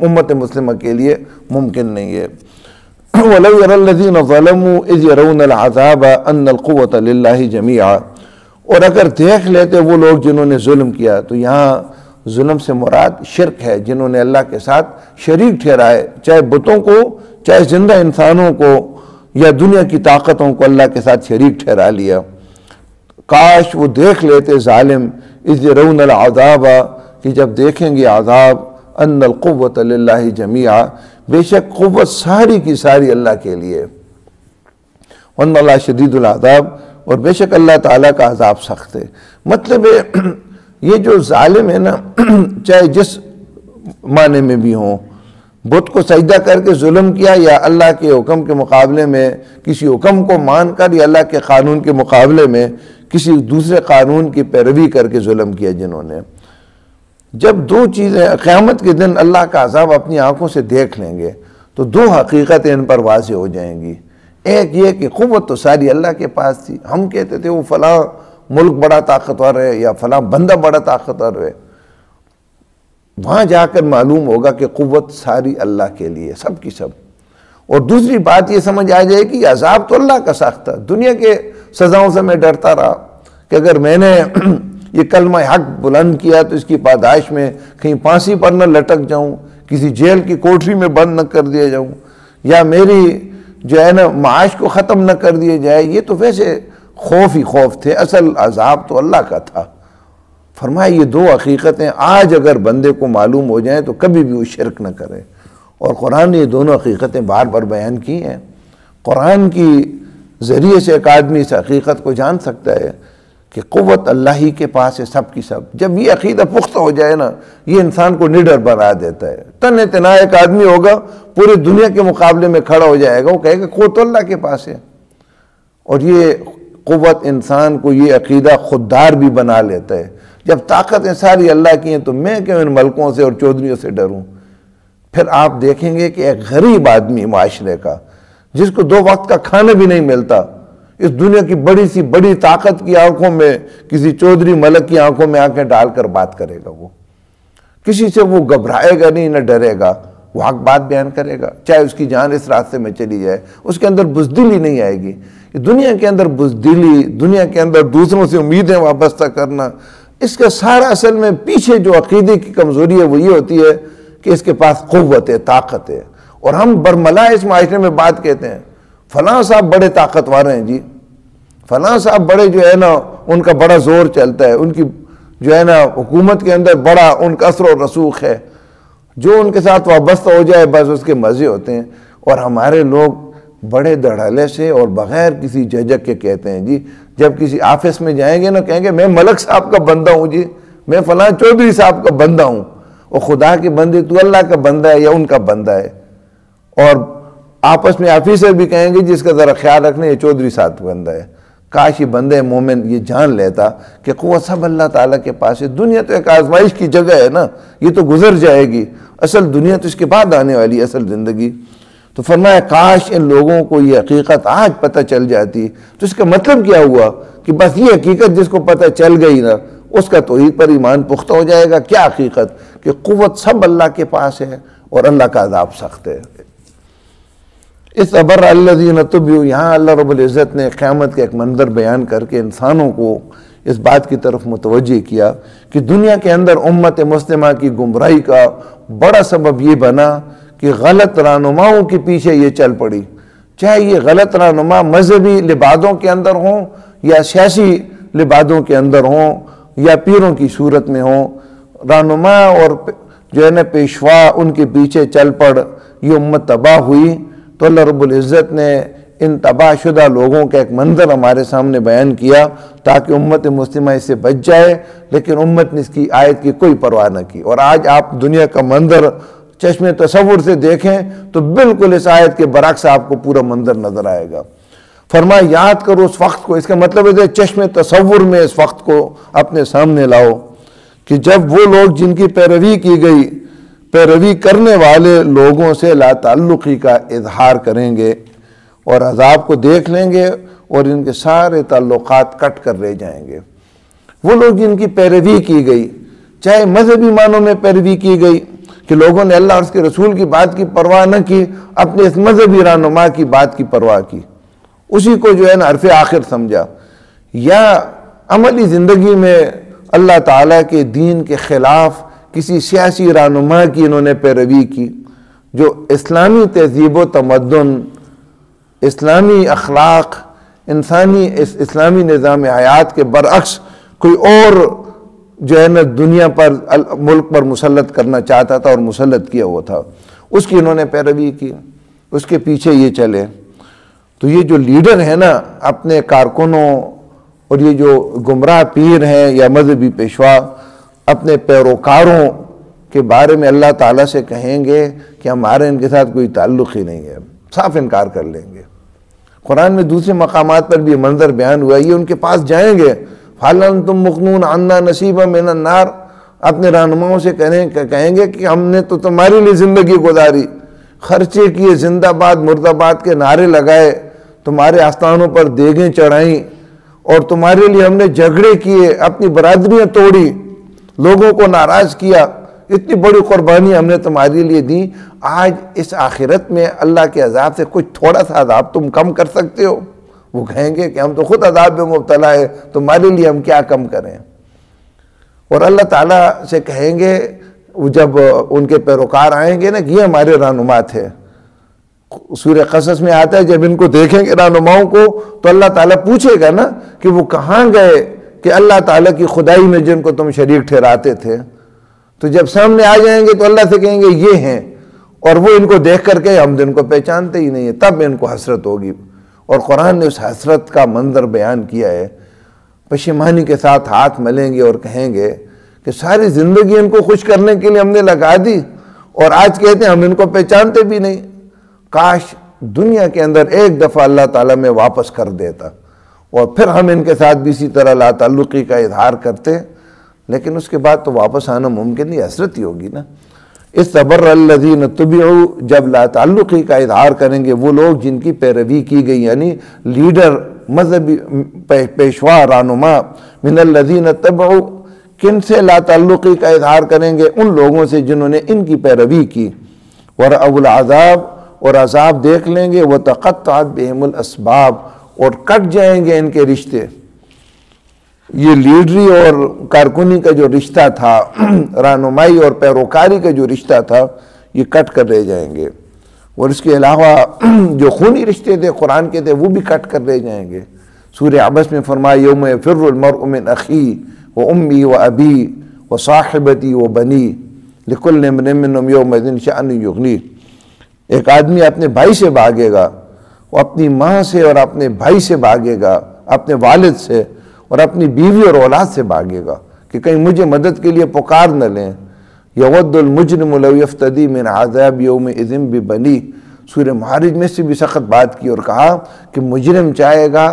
امت مسلمہ کے لیے ممکن نہیں ہے۔ وَلَوْ يَرَى الَّذِينَ ظَلَمُوا إِذْ يَرَوْنَ الْعَذَابَ أَنَّ الْقُوَّةَ لِلَّهِ جَمِيعًا، اور اگر دیکھ لیتے وہ لوگ جنہوں نے ظلم کیا، تو یہاں ظلم سے مراد شرک ہے، جنہوں نے اللہ کے ساتھ شریک ٹھہرائے، چاہے بتوں کو، چاہے زندہ انسانوں کو، یا دنیا کی طاقتوں کو اللہ کے ساتھ شریک ٹھہرا لیا۔ کاش وہ دیکھ لیتے ظالم، اذ یرون العذاب، کہ جب دیکھیں گے عذاب، ان القوۃ للہ جمیعا، بے شک قوت ساری کی ساری اللہ کے لیے، وان اللہ شدید العذاب، اور بے شک اللہ تعالیٰ کا عذاب سخت ہے۔ مطلب ہے یہ جو ظالم ہے نا، چاہے جس معنی میں بھی ہوں، بت کو سجدہ کر کے ظلم کیا، یا اللہ کے حکم کے مقابلے میں کسی حکم کو مان کر، یا اللہ کے قانون کے مقابلے میں کسی دوسرے قانون کی پیروی کر کے ظلم کیا جنہوں نے، جب دو چیزیں قیامت کے دن اللہ کا عذاب اپنی آنکھوں سے دیکھ لیں گے تو دو حقیقتیں ان پر واضح ہو جائیں گی۔ ایک یہ کہ قوت تو ساری اللہ کے پاس تھی، ہم کہتے تھے وہ فلاں ملک بڑا طاقتور ہے یا فلاں بندہ بڑا طاقتور ہے، وہاں جا کر معلوم ہوگا کہ قوت ساری اللہ کے لیے، سب کی سب۔ اور دوسری بات یہ سمجھ آ جائے کہ عذاب تو اللہ کا سخت تھا، دنیا کے سزاؤں سے میں ڈرتا رہا کہ اگر میں نے یہ کلمہ حق بلند کیا تو اس کی پاداش میں کہیں پھانسی پر نہ لٹک جاؤں، کسی جیل کی کوٹری میں بند نہ کر دیا جاؤں، یا میری جو ہے نا معاش کو ختم نہ کر دیا جائے۔ یہ تو ویسے خوف ہی خوف تھے، اصل عذاب تو اللہ کا تھا۔ فرمایا یہ دو حقیقتیں آج اگر بندے کو معلوم ہو جائیں تو کبھی بھی وہ شرک نہ کرے، اور قرآن نے یہ دونوں حقیقتیں بار بار بیان کی ہیں۔ قرآن کی ذریعے سے ایک آدمی اس حقیقت کو جان سکتا ہے کہ قوت اللہ ہی کے پاس ہے، سب کی سب۔ جب یہ عقیدہ پختہ ہو جائے نا، یہ انسان کو نڈر بنا دیتا ہے۔ تن اتنا ایک آدمی ہوگا پوری دنیا کے مقابلے میں کھڑا ہو جائے گا، وہ کہے گا قوت اللہ کے پاس ہے۔ اور یہ قوت انسان کو یہ عقیدہ خوددار بھی بنا لیتا ہے، جب طاقتیں ساری اللہ کی ہیں تو میں کیوں ان ملکوں سے اور چودھریوں سے ڈروں۔ پھر آپ دیکھیں گے کہ ایک غریب آدمی معاشرے کا، جس کو دو وقت کا کھانا بھی نہیں ملتا، اس دنیا کی بڑی سی بڑی طاقت کی آنکھوں میں، کسی چودھری ملک کی آنکھوں میں آنکھیں ڈال کر بات کرے گا، وہ کسی سے وہ گھبرائے گا نہیں، نہ ڈرے گا، وہ حق بات بیان کرے گا، چاہے اس کی جان اس راستے میں چلی جائے، اس کے اندر بزدلی نہیں آئے گی۔ دنیا کے اندر بزدلی، دنیا کے اندر دوسروں سے امیدیں وابستہ کرنا، اس کا سارا اصل میں پیچھے جو عقیدے کی کمزوری ہے وہ یہ ہوتی ہے کہ اس کے پاس قوت ہے، طاقت ہے، اور ہم برملا اس معاشرے میں بات کہتے ہیں فلاں صاحب بڑے طاقتور ہیں جی، فلاں صاحب بڑے جو ہے نا ان کا بڑا زور چلتا ہے، ان کی جو ہے نا حکومت کے اندر بڑا ان کا اثر و رسوخ ہے، جو ان کے ساتھ وابستہ ہو جائے بس اس کے مزے ہوتے ہیں۔ اور ہمارے لوگ بڑے دھڑلے سے اور بغیر کسی جھجک کے کہتے ہیں جی، جب کسی آفس میں جائیں گے نا کہیں گے میں ملک صاحب کا بندہ ہوں جی، میں فلاں چودھری صاحب کا بندہ ہوں۔ اور خدا کے بندے تو اللہ کا بندہ ہے یا ان کا بندہ ہے؟ اور آپس میں آفیسر بھی کہیں گے جس کا ذرا خیال رکھنا یہ چودھری صاحب کا بندہ ہے۔ کاش یہ بندہ مومن یہ جان لیتا کہ قوت سب اللہ تعالیٰ کے پاس ہے۔ دنیا تو ایک آزمائش کی جگہ ہے نا، یہ تو گزر جائے گی، اصل دنیا تو اس کے بعد آنے والی اصل زندگی۔ تو فرمایا کاش ان لوگوں کو یہ حقیقت آج پتہ چل جاتی، تو اس کا مطلب کیا ہوا کہ بس یہ حقیقت جس کو پتہ چل گئی نا اس کا توحید پر ایمان پختہ ہو جائے گا۔ کیا حقیقت؟ کہ قوت سب اللہ کے پاس ہے اور اللہ کا عذاب سخت ہے۔ اس ابر الذین تبعوا، یہاں اللہ رب العزت نے قیامت کا ایک منظر بیان کر کے انسانوں کو اس بات کی طرف متوجہ کیا کہ دنیا کے اندر امت مسلمہ کی گمراہی کا بڑا سبب یہ بنا کہ غلط رہنماؤں کے پیچھے یہ چل پڑی، چاہے یہ غلط رہنما مذہبی لبادوں کے اندر ہوں یا سیاسی لبادوں کے اندر ہوں یا پیروں کی صورت میں ہوں، رہنما اور جو ہے نا پیشوا ان کے پیچھے چل پڑ، یہ امت تباہ ہوئی۔ تو اللہ رب العزت نے ان تباہ شدہ لوگوں کا ایک منظر ہمارے سامنے بیان کیا تاکہ امت مسلمہ اس سے بچ جائے، لیکن امت نے اس کی آیت کی کوئی پرواہ نہ کی۔ اور آج آپ دنیا کا منظر چشم تصور سے دیکھیں تو بالکل اس آیت کے برعکس آپ کو پورا منظر نظر آئے گا۔ فرمایا یاد کرو اس وقت کو، اس کا مطلب ہے چشم تصور میں اس وقت کو اپنے سامنے لاؤ کہ جب وہ لوگ جن کی پیروی کی گئی، پیروی کرنے والے لوگوں سے لا تعلقی کا اظہار کریں گے اور عذاب کو دیکھ لیں گے اور ان کے سارے تعلقات کٹ کر رہ جائیں گے۔ وہ لوگ جن کی پیروی کی گئی، چاہے مذہبی معنوں میں پیروی کی گئی کہ لوگوں نے اللہ اور اس کے رسول کی بات کی پرواہ نہ کی، اپنے اس مذہبی رہنما کی بات کی پرواہ کی، اسی کو جو ہے نا حرف آخر سمجھا، یا عملی زندگی میں اللہ تعالیٰ کے دین کے خلاف کسی سیاسی رہنما کی انہوں نے پیروی کی جو اسلامی تہذیب و تمدن، اسلامی اخلاق، اسلامی نظام حیات کے برعکس کوئی اور جو ہے نا دنیا پر ملک پر مسلط کرنا چاہتا تھا اور مسلط کیا ہوا تھا، اس کی انہوں نے پیروی کی، اس کے پیچھے یہ چلے۔ تو یہ جو لیڈر ہیں نا اپنے کارکنوں اور یہ جو گمراہ پیر ہیں یا مذہبی پیشوا اپنے پیروکاروں کے بارے میں اللہ تعالیٰ سے کہیں گے کہ ہمارے ان کے ساتھ کوئی تعلق ہی نہیں ہے، صاف انکار کر لیں گے۔ قرآن میں دوسرے مقامات پر بھی یہ منظر بیان ہوا، یہ ان کے پاس جائیں گے، فَهَلْ أَنْتُمْ مُغْنُونَ عَنَّا نَصِيبًا مِنَ النَّارِ، اپنے رہنماؤں سے کہیں گے کہ ہم نے تو تمہارے لیے زندگی گزاری، خرچے کیے، زندہ باد مرد آباد کے نعرے لگائے، تمہارے آستانوں پر دیگیں چڑھائیں، اور تمہارے لیے ہم نے جھگڑے کیے، اپنی برادریاں توڑی، لوگوں کو ناراض کیا، اتنی بڑی قربانی ہم نے تمہارے لیے دی، آج اس آخرت میں اللہ کے عذاب سے کچھ تھوڑا سا عذاب تم کم کر سکتے ہو؟ وہ کہیں گے کہ ہم تو خود عذاب میں مبتلا ہے، تمہارے لیے ہم کیا کم کریں؟ اور اللہ تعالیٰ سے کہیں گے جب ان کے پیروکار آئیں گے نا کہ یہ ہمارے رہنما تھے، سورہ قصص میں آتا ہے جب ان کو دیکھیں گے رہنماؤں کو تو اللہ تعالیٰ پوچھے گا نا کہ وہ کہاں گئے کہ اللہ تعالیٰ کی خدائی میں جن کو تم شریک ٹھہراتے تھے؟ تو جب سامنے آ جائیں گے تو اللہ سے کہیں گے یہ ہیں، اور وہ ان کو دیکھ کر کے ہم ان کو پہچانتے ہی نہیں ہیں، تب ان کو حسرت ہوگی۔ اور قرآن نے اس حسرت کا منظر بیان کیا ہے، پشیمانی کے ساتھ ہاتھ ملیں گے اور کہیں گے کہ ساری زندگی ان کو خوش کرنے کے لیے ہم نے لگا دی اور آج کہتے ہیں ہم ان کو پہچانتے بھی نہیں، کاش دنیا کے اندر ایک دفعہ اللہ تعالیٰ میں واپس کر دیتا اور پھر ہم ان کے ساتھ بھی اسی طرح لا تعلقی کا اظہار کرتے، لیکن اس کے بعد تو واپس آنا ممکن نہیں، حسرت ہی ہوگی نا۔ استبر الذین تبعوا، جب لا تعلقی کا اظہار کریں گے وہ لوگ جن کی پیروی کی گئی، یعنی لیڈر، مذہبی پیشوا، رہنما، من الذین تبعوا، کن سے لا تعلقی کا اظہار کریں گے؟ ان لوگوں سے جنہوں نے ان کی پیروی کی، ورأوا العذاب، اور عذاب دیکھ لیں گے، وتقطعت بہم الاسباب، اور کٹ جائیں گے ان کے رشتے۔ یہ لیڈری اور کارکنی کا جو رشتہ تھا، رہنمائی اور پیروکاری کا جو رشتہ تھا، یہ کٹ کر رہ جائیں گے، اور اس کے علاوہ جو خونی رشتے تھے قرآن کے تھے وہ بھی کٹ کر رہ جائیں گے۔ سورہ عبس میں فرمایا یوم یفر المرء من اخیہ وامہ وابیہ وصاحبتہ وبنیہ لکل امرئ منہم یومئذ شأن یغنیہ، ایک آدمی اپنے بھائی سے بھاگے گا، وہ اپنی ماں سے اور اپنے بھائی سے بھاگے گا، اپنے والد سے اور اپنی بیوی اور اولاد سے بھاگے گا کہ کہیں مجھے مدد کے لیے پکار نہ لیں۔ یود المجرم لو یفتدی من عذاب یومئذ ببنیہ، سورہ معارج میں سے بھی سخت بات کی اور کہا کہ مجرم چاہے گا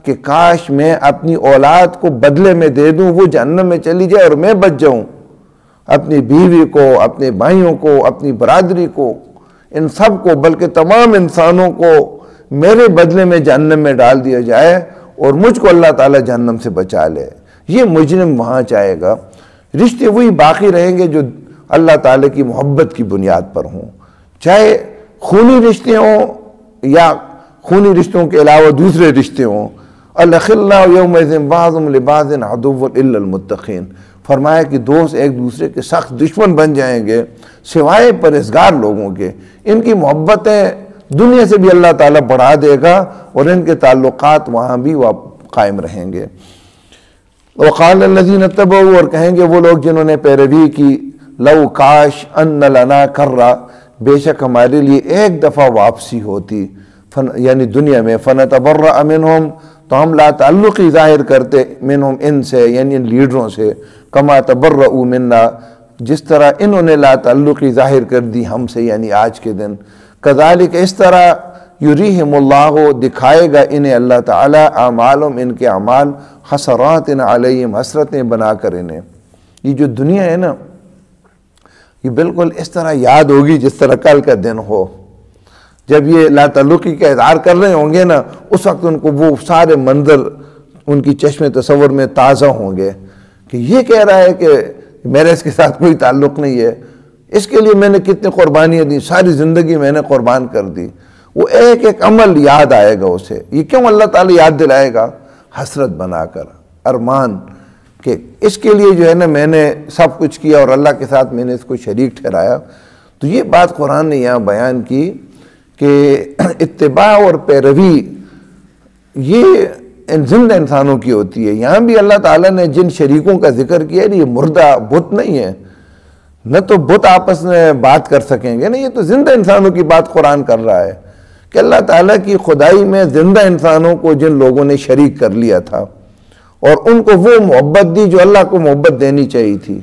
کہ کاش میں اپنی اولاد کو بدلے میں دے دوں، وہ جہنم میں چلی جائے اور میں بچ جاؤں، اپنی بیوی کو، اپنے بھائیوں کو، اپنی برادری کو، ان سب کو، بلکہ تمام انسانوں کو میرے بدلے میں جہنم میں ڈال دیا جائے اور مجھ کو اللہ تعالیٰ جہنم سے بچا لے۔ یہ مجرم وہاں چاہے گا۔ رشتے وہی باقی رہیں گے جو اللہ تعالیٰ کی محبت کی بنیاد پر ہوں، چاہے خونی رشتے ہوں یا خونی رشتوں کے علاوہ دوسرے رشتے ہوں۔ الاخلاء یومئذ بعضهم لبعض عدو الا المتقین، فرمایا کہ دوست ایک دوسرے کے سخت دشمن بن جائیں گے سوائے پرہیزگار لوگوں کے۔ ان کی محبتیں دنیا سے بھی اللہ تعالیٰ بڑھا دے گا اور ان کے تعلقات وہاں بھی قائم رہیں گے۔ وقال الذین اتبعوا، اور کہیں گے وہ لوگ جنہوں نے پیروی کی، لو کاش ان لنا کرہ، بے شک ہمارے لیے ایک دفعہ واپسی ہوتی، یعنی دنیا میں، فنتبرأ منہم، تو ہم لا تعلقی ظاہر کرتے، منہم ان سے، یعنی ان لیڈروں سے، کما تبرؤوا منا، جس طرح انہوں نے لا تعلقی ظاہر کر دی ہم سے، یعنی آج کے دن۔ کذالک، اس طرح، یریہم اللہ، دکھائے گا انہیں اللہ تعالیٰ، اعمالہم، ان کے اعمال، حسرات علیہم، حسرتیں بنا کر انہیں۔ یہ جو دنیا ہے نا، یہ بالکل اس طرح یاد ہوگی جس طرح کل کا دن ہو۔ جب یہ لا تعلقی کا اظہار کر رہے ہوں گے نا، اس وقت ان کو وہ سارے منظر ان کی چشم تصور میں تازہ ہوں گے کہ یہ کہہ رہا ہے کہ میرا اس کے ساتھ کوئی تعلق نہیں ہے، اس کے لیے میں نے کتنی قربانیاں دی، ساری زندگی میں نے قربان کر دی. وہ ایک ایک عمل یاد آئے گا اسے. یہ کیوں اللہ تعالیٰ یاد دلائے گا؟ حسرت بنا کر، ارمان، کہ اس کے لیے جو ہے نا میں نے سب کچھ کیا اور اللہ کے ساتھ میں نے اس کو شریک ٹھہرایا. تو یہ بات قرآن نے یہاں بیان کی کہ اتباع اور پیروی یہ زندہ انسانوں کی ہوتی ہے. یہاں بھی اللہ تعالیٰ نے جن شریکوں کا ذکر کیا ہے یہ مردہ بت نہیں ہے، نہ تو بت آپس میں بات کر سکیں گے، نہ یہ تو زندہ انسانوں کی بات قرآن کر رہا ہے کہ اللہ تعالیٰ کی خدائی میں زندہ انسانوں کو جن لوگوں نے شریک کر لیا تھا اور ان کو وہ محبت دی جو اللہ کو محبت دینی چاہیے تھی،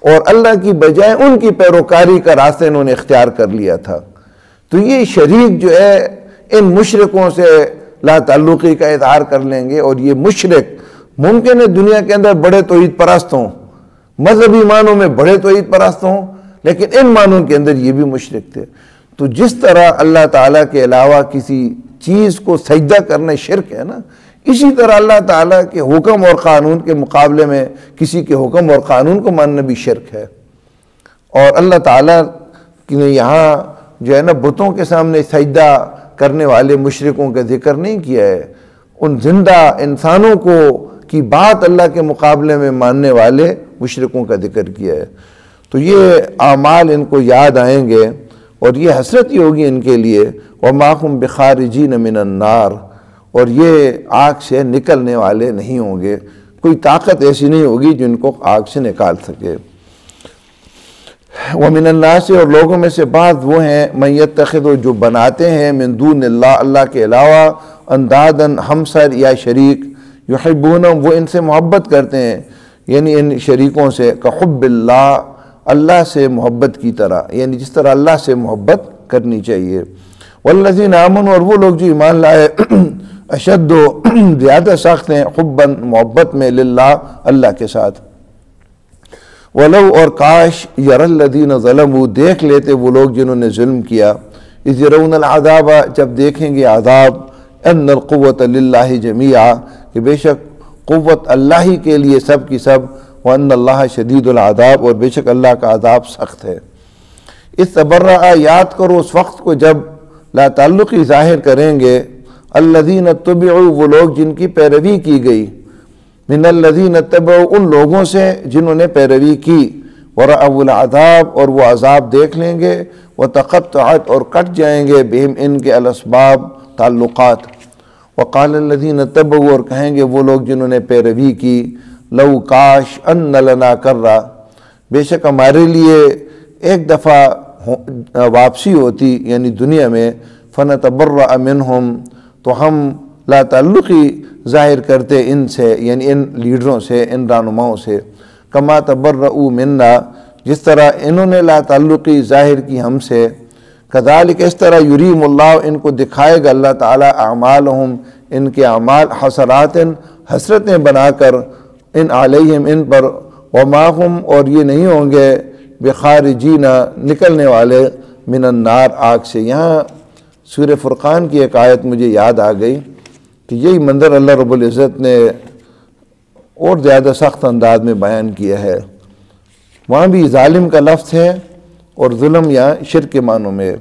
اور اللہ کی بجائے ان کی پیروکاری کا راستہ انہوں نے اختیار کر لیا تھا. تو یہ شریک جو ہے ان مشرکوں سے لا تعلقی کا اظہار کر لیں گے، اور یہ مشرک ممکن ہے دنیا کے اندر بڑے توحید پرست ہوں، مذہبی معنوں میں بڑے توحید پرست ہوں، لیکن ان معنوں کے اندر یہ بھی مشرک تھے. تو جس طرح اللہ تعالیٰ کے علاوہ کسی چیز کو سجدہ کرنا شرک ہے نا، اسی طرح اللہ تعالیٰ کے حکم اور قانون کے مقابلے میں کسی کے حکم اور قانون کو ماننا بھی شرک ہے. اور اللہ تعالیٰ نے یہاں جو ہے نا بتوں کے سامنے سجدہ کرنے والے مشرکوں کا ذکر نہیں کیا ہے، ان زندہ انسانوں کو کی بات اللہ کے مقابلے میں ماننے والے مشرکوں کا ذکر کیا ہے. تو یہ اعمال ان کو یاد آئیں گے اور یہ حسرت ہی ہوگی ان کے لیے. وَمَا هُمْ بِخَارِجِينَ مِنَ النَّارِ، اور یہ آگ سے نکلنے والے نہیں ہوں گے، کوئی طاقت ایسی نہیں ہوگی جن کو آگ سے نکال سکے. وَمِنَ النَّاسِ، اور لوگوں میں سے بعض وہ ہیں مَن يَتَّخِذُ، جو بناتے ہیں مِن دُونِ اللَّهِ، اللہ کے علاوہ، اندادًا، ہمسر یا شریک، یحبونہم، وہ ان سے محبت کرتے ہیں، یعنی ان شریکوں سے، کحب اللہ، اللہ سے محبت کی طرح، یعنی جس طرح اللہ سے محبت کرنی چاہیے. والذین آمنوا، اور وہ لوگ جو ایمان لائے، اشد، زیادہ سخت ہیں، حباً، محبت میں، للہ، اللہ کے ساتھ. ولو، اور کاش، یری الذین ظلموا، دیکھ لیتے وہ لوگ جنہوں نے ظلم کیا، اذ یرون العذاب، جب دیکھیں گے عذاب، ان القوۃ للہ جمیعا، کہ بے شک قوت اللہ ہی کے لیے سب کی سب، وَأَنَّ اللَّهَ شَدِيدُ الْعَذَابِ، اور بے شک اللہ کا عذاب سخت ہے. اس تبرأ، یاد کرو اس وقت کو جب لا تعلقی ظاہر کریں گے، الذین اتبعوا، وہ لوگ جن کی پیروی کی گئی، من الذین اتبعوا، ان لوگوں سے جنہوں نے پیروی کی، ورأوا العذاب، اور وہ عذاب دیکھ لیں گے، وتقطعت، اور کٹ جائیں گے، بہم، ان کے، الاسباب، تعلقات. وقال الذین اتبعوا، اور کہیں گے وہ لوگ جنہوں نے پیروی کی، لو، کاش، ان لنا کرہ، بے شک ہمارے لیے ایک دفعہ واپسی ہوتی، یعنی دنیا میں، فنتبرأ منہم، تو ہم لا تعلقی ظاہر کرتے ان سے، یعنی ان لیڈروں سے، ان رہنماؤں سے، کما تبرؤوا منا، جس طرح انہوں نے لا تعلقی ظاہر کی ہم سے. کذالک، اس طرح، یریم اللہ، ان کو دکھائے گا اللہ تعالیٰ، اعمالہم، ان کے اعمال، حسرات، حسرتیں بنا کر، ان علیہم، ان پر، وما ہم، اور یہ نہیں ہوں گے، بخارجین، نکلنے والے، من النار، آگ سے. یہاں سورہ فرقان کی ایک آیت مجھے یاد آ گئی کہ یہی منظر اللہ رب العزت نے اور زیادہ سخت انداز میں بیان کیا ہے. وہاں بھی ظالم کا لفظ ہے اور ظلم یہاں شرک کے معنوں میں.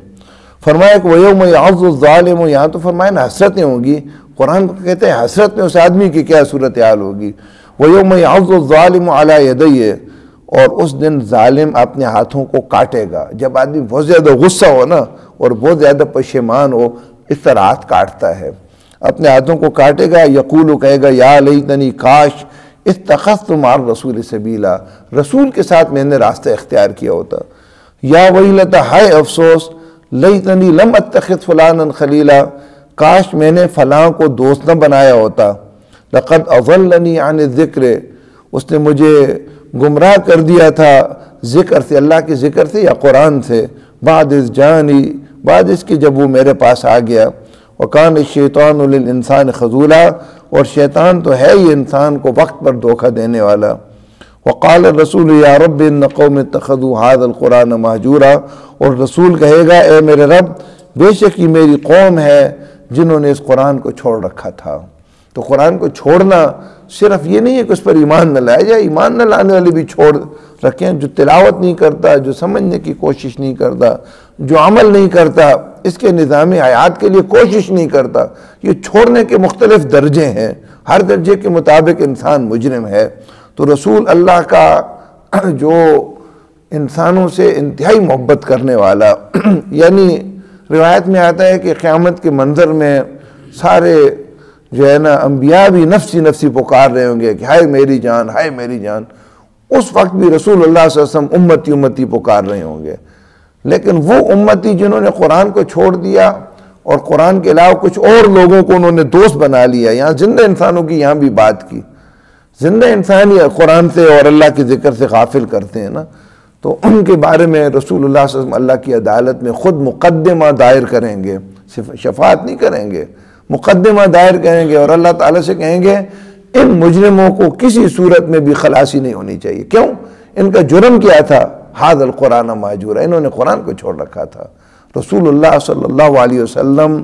فرمایا کہ وَيَوْمَ يَعَضُّ الظَّالِمُ، یہاں تو فرمایا نا حسرتیں ہوں گی، قرآن کہتے ہیں حسرت میں اس آدمی کی کیا صورتحال ہوگی. وَيَوْمَ يَعَضُّ الظَّالِمُ عَلَى يَدَيْهِ، اور اس دن ظالم اپنے ہاتھوں کو کاٹے گا. جب آدمی بہت زیادہ غصہ ہو نا اور بہت زیادہ پشیمان ہو، اس طرح ہاتھ کاٹتا ہے، اپنے ہاتھوں کو کاٹے گا. یقول، کہے گا، یا لیتنی، کاش، اتخذت مع الرسول سبیلا، رسول کے ساتھ میں نے راستہ اختیار کیا ہوتا. یا ویلتا، ہائے افسوس، لیتنی لم اتخذ فلانا خلیلا، کاش میں نے فلاں کو دوست نہ بنایا ہوتا. لقد اضلنی عن الذکر، اس نے مجھے گمراہ کر دیا تھا ذکر سے، اللہ کے ذکر سے یا قرآن سے، بعد از جانی، بعد اس کی جب وہ میرے پاس آ گیا. وکان الشیطان للانسان خذولا، اور شیطان تو ہے ہی انسان کو وقت پر دھوکہ دینے والا. وقال الرسول یا رب ان قوم اتخذوا هذا القرآن مہجورا، اور رسول کہے گا، اے میرے رب، بے شک یہ میری قوم ہے جنہوں نے اس قرآن کو چھوڑ رکھا تھا. تو قرآن کو چھوڑنا صرف یہ نہیں ہے کہ اس پر ایمان نہ لایا جائے، ایمان نہ لانے والے بھی چھوڑ رکھیں، جو تلاوت نہیں کرتا، جو سمجھنے کی کوشش نہیں کرتا، جو عمل نہیں کرتا، اس کے نظام حیات کے لیے کوشش نہیں کرتا، یہ چھوڑنے کے مختلف درجے ہیں، ہر درجے کے مطابق انسان مجرم ہے۔ تو رسول اللہ کا جو انسانوں سے انتہائی محبت کرنے والا، یعنی روایت میں آتا ہے کہ قیامت کے منظر میں سارے جو ہے نا انبیاء بھی نفسی نفسی پکار رہے ہوں گے کہ ہائے میری جان، ہائے میری جان، اس وقت بھی رسول اللہ صلی اللہ علیہ وسلم امتی امتی پکار رہے ہوں گے۔ لیکن وہ امتی جنہوں نے قرآن کو چھوڑ دیا اور قرآن کے علاوہ کچھ اور لوگوں کو انہوں نے دوست بنا لیا، یہاں زندہ انسانوں کی یہاں بھی بات کی، زندہ انسان ہی قرآن سے اور اللہ کے ذکر سے غافل کرتے ہیں نا، تو ان کے بارے میں رسول اللہ صلی اللہ علیہ وسلم اللہ کی عدالت میں خود مقدمہ دائر کریں گے، شفاعت نہیں کریں گے، مقدمہ دائر کریں گے اور اللہ تعالیٰ سے کہیں گے ان مجرموں کو کسی صورت میں بھی خلاصی نہیں ہونی چاہیے۔ کیوں؟ ان کا جرم کیا تھا؟ ھذا القرآن مہجورا، انہوں نے قرآن کو چھوڑ رکھا تھا۔ رسول اللہ صلی اللہ علیہ وسلم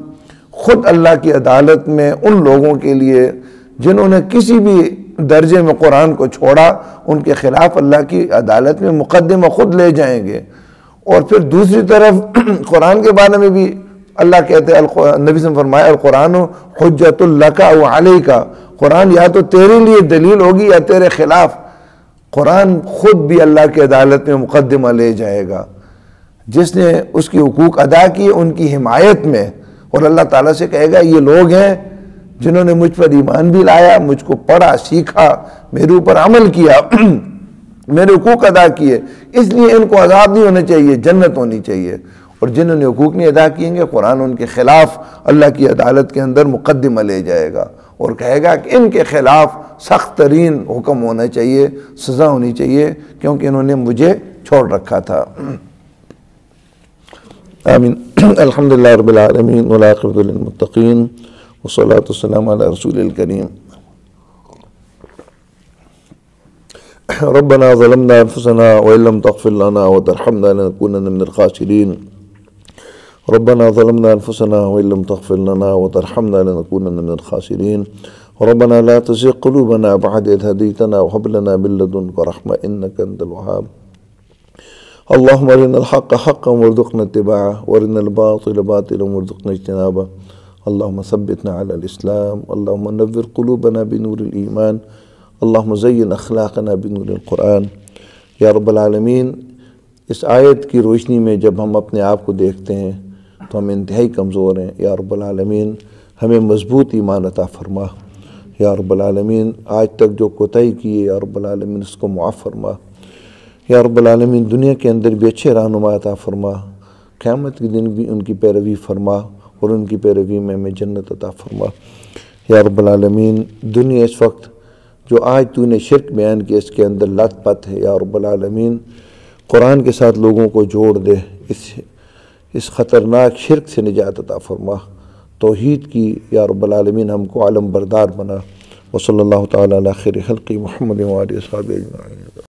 خود اللہ کی عدالت میں ان لوگوں کے لیے جنہوں نے کسی بھی درجے میں قرآن کو چھوڑا، ان کے خلاف اللہ کی عدالت میں مقدمہ خود لے جائیں گے۔ اور پھر دوسری طرف قرآن کے بارے میں بھی اللہ کہتے ہیں، نبی صلی اللہ علیہ وسلم فرمایا القرآن حجت لک و علیک، قرآن یا تو تیرے لیے دلیل ہوگی یا تیرے خلاف۔ قرآن خود بھی اللہ کی عدالت میں مقدمہ لے جائے گا، جس نے اس کی حقوق ادا کی ان کی حمایت میں، اور اللہ تعالیٰ سے کہے گا یہ لوگ ہیں جنہوں نے مجھ پر ایمان بھی لایا، مجھ کو پڑھا، سیکھا، میرے اوپر عمل کیا، میرے حقوق ادا کیے، اس لیے ان کو عذاب نہیں ہونا چاہیے، جنت ہونی چاہیے۔ اور جنہوں نے حقوق نہیں ادا کیے گے، قرآن ان کے خلاف اللہ کی عدالت کے اندر مقدمہ لے جائے گا اور کہے گا کہ ان کے خلاف سخت ترین حکم ہونا چاہیے، سزا ہونی چاہیے، کیونکہ انہوں نے مجھے چھوڑ رکھا تھا۔ آمین۔ الحمدللہ رب العالمین والعاقبۃ للمتقین والصلاۃ والسلام علی رسول الکریم۔ ربنا ظلمنا انفسنا وان لم تغفر لنا وترحمنا لنكونن من الخاسرین۔ ربنا ظلمنا انفسنا وان لم تغفر لنا وترحمنا لنكونن من الخاسرین۔ ربنا لا تزغ قلوبنا بعد إذ هديتنا وهب لنا من لدنك رحمة إنك أنت الوهاب۔ اللهم أرنا الحق حقا وارزقنا اتباعه وارنا الباطل باطلا وارزقنا اجتنابه۔ اللهم ثبتنا على الإسلام، اللهم نور قلوبنا بنور الإيمان، اللهم زين أخلاقنا بنور القرآن۔ یا رب العالمین، اس آیت کی روشنی میں جب ہم اپنے آپ کو دیکھتے ہیں تو ہم انتہائی کمزور ہیں۔ یا رب العالمین، ہمیں مضبوط ایمان عطا فرما۔ یا رب العالمین، آج تک جو کوتاہی کی ہے یا رب العالمین اس کو معاف فرما۔ یا رب العالمین، دنیا کے اندر بھی اچھے رہنما عطا فرما، قیامت کے دن بھی ان کی پیروی فرما اور ان کی پیروی میں ہمیں جنت عطا فرما۔ یا رب العالمین، دنیا اس وقت جو آج تو نے شرک بیان کیا اس کے اندر لت پت ہے، یا رب العالمین قرآن کے ساتھ لوگوں کو جوڑ دے، اس خطرناک شرک سے نجات عطا فرما، توحید کی یا رب العالمین ہم کو علم بردار بنا۔ وصلی اللہ تعالی علی خیر خلق محمد و آلہ وصحبہ اجمعین۔